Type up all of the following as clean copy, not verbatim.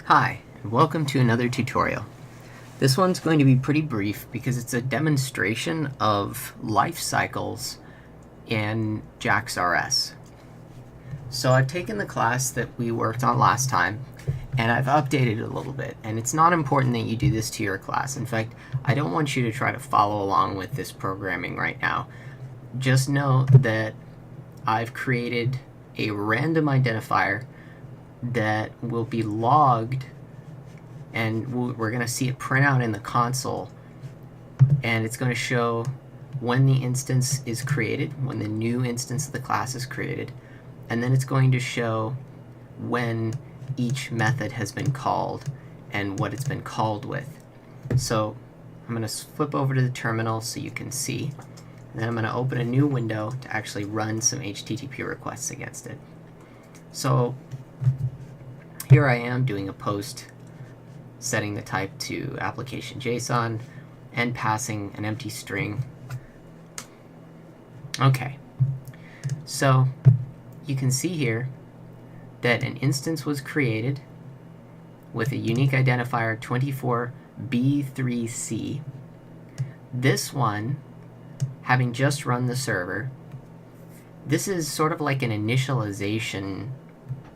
Hi, and welcome to another tutorial. This one's going to be pretty brief because it's a demonstration of life cycles in Jax-RS. So I've taken the class that we worked on last time and I've updated it a little bit, and it's not important that you do this to your class. In fact, I don't want you to try to follow along with this programming right now. Just know that I've created a random identifier that will be logged, and we're going to see it print out in the console, and it's going to show when the instance is created, when the new instance of the class is created, and then it's going to show when each method has been called and what it's been called with. So I'm going to flip over to the terminal so you can see, and then I'm going to open a new window to actually run some HTTP requests against it. So here I am doing a post, setting the type to application JSON and passing an empty string. Okay, so you can see here that an instance was created with a unique identifier 24B3C. This one, having just run the server, this is sort of like an initialization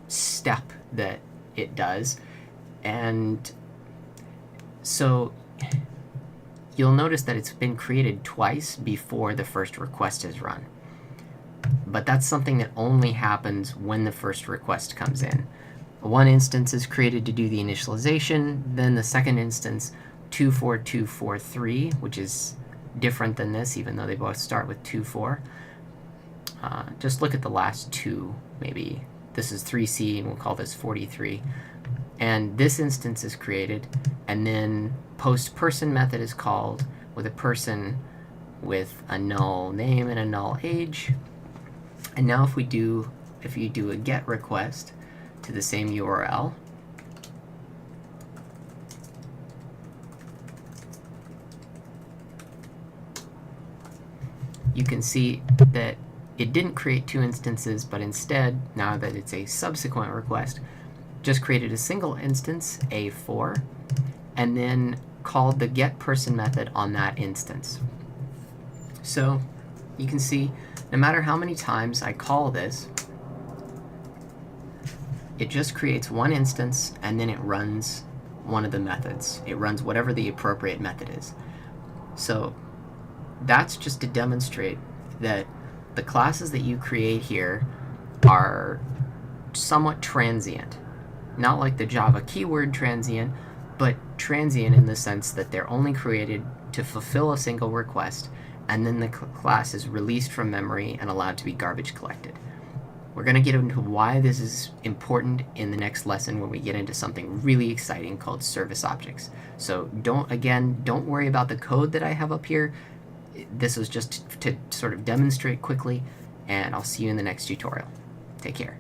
step that it does, and so you'll notice that it's been created twice before the first request is run. But that's something that only happens when the first request comes in. One instance is created to do the initialization, then the second instance, 24243, which is different than this, even though they both start with 24. Just look at the last two, maybe. This is 3C, and we'll call this 43. And this instance is created, and then postPerson method is called with a person with a null name and a null age. And now if you do a GET request to the same URL, you can see that it didn't create two instances, but instead, now that it's a subsequent request, just created a single instance, A4, and then called the getPerson method on that instance. So you can see, no matter how many times I call this, it just creates one instance, and then it runs one of the methods. It runs whatever the appropriate method is. So that's just to demonstrate that the classes that you create here are somewhat transient. Not like the Java keyword transient, but transient in the sense that they're only created to fulfill a single request, and then the class is released from memory and allowed to be garbage collected. We're going to get into why this is important in the next lesson when we get into something really exciting called service objects. So don't worry about the code that I have up here. This was just to sort of demonstrate quickly, and I'll see you in the next tutorial. Take care.